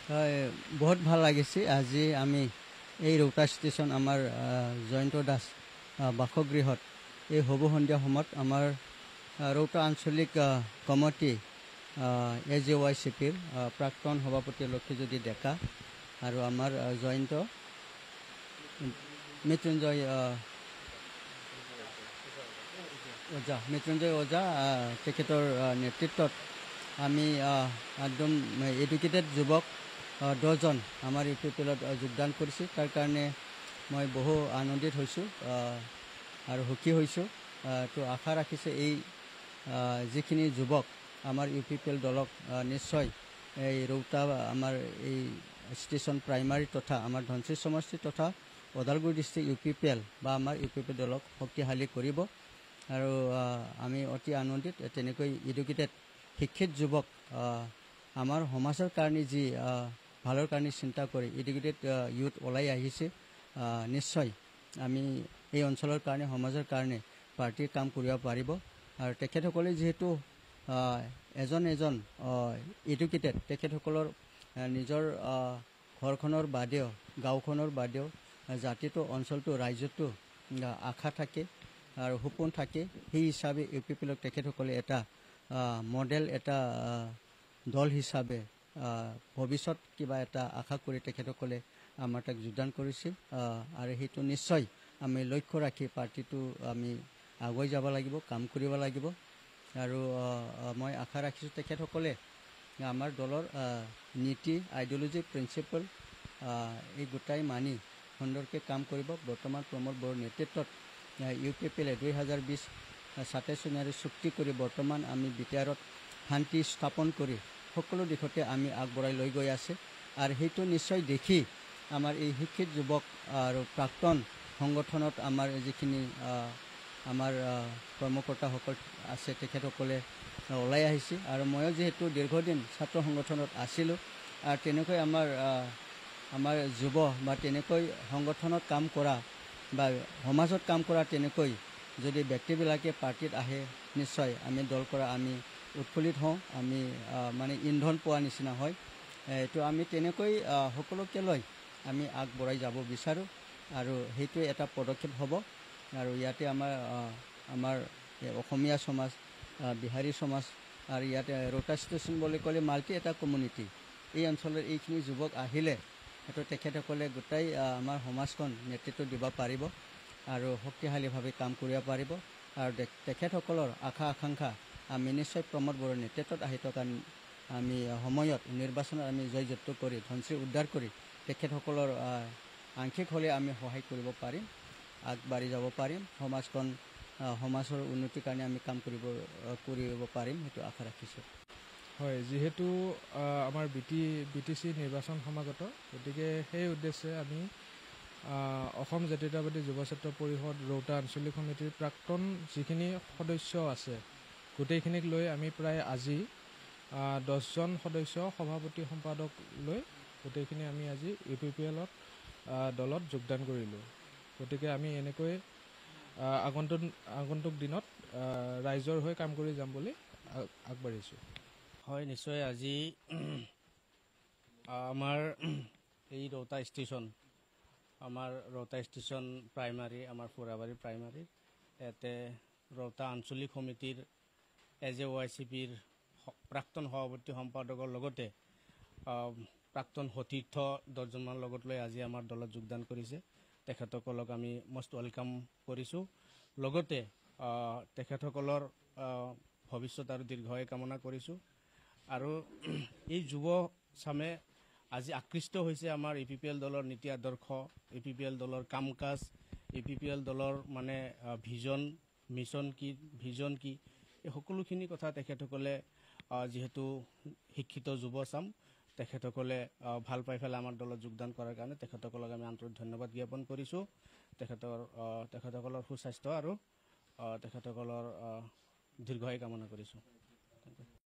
হয়, বহুত ভাল লাগিছে। আজি আমি এই ৰৌতা ষ্টেচন আমাৰ জয়ন্ত দাস বাসগৃহত এই হবু সন্ধিয়া সময়ত আমাৰ ৰৌতা আঞ্চলিক কমিটি AJYCPৰ প্ৰাক্তন সভাপতি লক্ষীজ্যোতি ডেকা আৰু আমাৰ জয়ন্ত মৃত্যুঞ্জয় ওজা তেখেতৰ নেতৃত্বত আমি একদম এডুকেটেড যুৱক 10 জন আমাৰ UPPLত যোগদান কৰিছে। তাৰ কাৰণে মই বহু আনন্দিত হৈছোঁ আৰু সুখী হৈছোঁ। তো আশা ৰাখিছে এই যিখিনি যুৱক আমাৰ UPPL দলক নিশ্চয় এই ৰৌতা আমাৰ এই ষ্টেচন প্ৰাইমাৰী তথা আমাৰ ধনশিৰি সমষ্টি তথা ওদালগুৰি ডিষ্ট্ৰিক্ট UPPL বা আমাৰ UPPL দলক শক্তিশালী কৰিব। আৰু আমি অতি আনন্দিত তেনেকৈ এডুকেটেড শিক্ষিত যুৱক আমাৰ সমাজৰ কাৰণে যি ভালৰ কাৰণে চিন্তা কৰি এডুকেটেড ইউথ ওলাই আহিছে। নিশ্চয় আমি এই অঞ্চলৰ কাৰণে সমাজৰ কাৰণে পাৰ্টিৰ কাম কৰিব পাৰিব। আৰু তেখেতসকলে যিহেতু এজন এডুকেটেড, তেখেতসকলৰ নিজৰ ঘৰখনৰ বাদেও গাঁওখনৰ বাদেও জাতিটো অঞ্চলটো ৰাজ্যটো আশা থাকে আৰু সপোন থাকে। সেই হিচাপে UPPLক তেখেতসকলে এটা মডেল, এটা দল হিচাপে ভৱিষ্যত কিবা এটা আশা কৰি তেখেতসকলে আমাৰ তাক যোগদান কৰিছিল। আৰু সেইটো নিশ্চয় আমি লক্ষ্য ৰাখি পাৰ্টিটো আমি আগুৱাই যাব লাগিব, কাম কৰিব লাগিব। আৰু মই আশা ৰাখিছোঁ তেখেতসকলে আমাৰ দলৰ নীতি, আইডিঅলজি, প্ৰিন্সিপল এই গোটাই মানি সুন্দৰকৈ কাম কৰিব। বৰ্তমান প্ৰমোদ বড়োৰ নেতৃত্বত UPPLে 2020 27 চনিয়াৰে চুক্তি কৰি বৰ্তমান আমি বিটিআৰত শান্তি স্থাপন কৰি সকলো দিশতে আমি আগবঢ়াই লৈ গৈ আছে। আৰু সেইটো নিশ্চয় দেখি আমাৰ এই শিক্ষিত যুৱক আৰু প্ৰাক্তন সংগঠনত আমাৰ যিখিনি আমাৰ কৰ্মকৰ্তাসকল আছে তেখেতসকলে ওলাই আহিছে। আৰু ময়ো যিহেতু দীৰ্ঘদিন ছাত্ৰ সংগঠনত আছিলোঁ, আৰু তেনেকৈ আমাৰ যুৱ বা তেনেকৈ সংগঠনত কাম কৰা বা সমাজত কাম কৰা তেনেকৈ যদি ব্যক্তিবিলাকে পাৰ্টিত আহে, নিশ্চয় আমি দল কৰা আমি উৎফুল্লিত হওঁ। আমি মানে ইন্ধন পোৱা নিচিনা হয়। এইটো আমি তেনেকৈ সকলোকে লৈ আমি আগবঢ়াই যাব বিচাৰোঁ। আৰু সেইটোৱে এটা পদক্ষেপ হ'ব। আৰু ইয়াতে আমাৰ অসমীয়া সমাজ, বিহাৰী সমাজ, আৰু ইয়াতে ৰৌতা ষ্টেচন বুলি ক'লে মাল্টি এটা কমিউনিটি। এই অঞ্চলৰ এইখিনি যুৱক আহিলে সেইটো তেখেতসকলে গোটেই আমাৰ সমাজখন নেতৃত্ব দিব পাৰিব আৰু শক্তিশালীভাৱে কাম কৰিব পাৰিব। আৰু তেখেতসকলৰ আশা আকাংক্ষা আমি নিশ্চয় প্ৰমোদ বড়োৰ নেতৃত্বত আহি থকা আমি সময়ত নিৰ্বাচনত আমি জয়যুক্ত কৰি ধনশিৰি উদ্ধাৰ কৰি তেখেতসকলৰ আংশিক হ'লে আমি সহায় কৰিব পাৰিম, আগবাঢ়ি যাব পাৰিম। সমাজৰ উন্নতিৰ কাৰণে আমি কাম কৰিব পাৰিম, সেইটো আশা ৰাখিছোঁ। হয়, যিহেতু আমাৰ BTC নিৰ্বাচন সমাগত, গতিকে সেই উদ্দেশ্যে আমি অসম জাতীয়তাবাদী যুৱ ছাত্ৰ পৰিষদ ৰৌতা আঞ্চলিক সমিতিৰ প্ৰাক্তন যিখিনি সদস্য আছে গোটেইখিনিক লৈ আমি প্ৰায় আজি 10 জন সদস্য, সভাপতি, সম্পাদক লৈ গোটেইখিনি আমি আজি UPPLত দলত যোগদান কৰিলোঁ। গতিকে আমি এনেকৈ আগন্তুক দিনত ৰাইজৰ হৈ কাম কৰি যাম বুলি আগবাঢ়িছোঁ। হয়, নিশ্চয় আজি আমাৰ এই ৰৌতা ষ্টেচন প্ৰাইমাৰী, আমাৰ ফুৰাবাৰী প্ৰাইমাৰী, ইয়াতে ৰৌতা আঞ্চলিক সমিতিৰ AJYCPৰ প্ৰাক্তন সভাপতি সম্পাদকৰ লগতে প্ৰাক্তন সতীৰ্থ 10 জনমান লগত লৈ আজি আমাৰ দলত যোগদান কৰিছে। তেখেতসকলক আমি মষ্ট ৱেলকাম কৰিছোঁ। লগতে তেখেতসকলৰ ভৱিষ্যত আৰু দীৰ্ঘায়ু কামনা কৰিছোঁ। আৰু এই যুৱ চামে আজি আকৃষ্ট হৈছে আমাৰ UPPL দলৰ নীতি আদৰ্শ, UPPL দলৰ কাম কাজ, UPPL দলৰ মানে ভিজন কি এই সকলোখিনি কথা তেখেতসকলে যিহেতু শিক্ষিত যুৱ চাম, তেখেতসকলে ভাল পাই পেলাই আমাৰ দলত যোগদান কৰাৰ কাৰণে তেখেতসকলক আমি আন্তৰিক ধন্যবাদ জ্ঞাপন কৰিছোঁ। তেখেতসকলৰ সুস্বাস্থ্য আৰু তেখেতসকলৰ দীৰ্ঘায়ু কামনা কৰিছোঁ।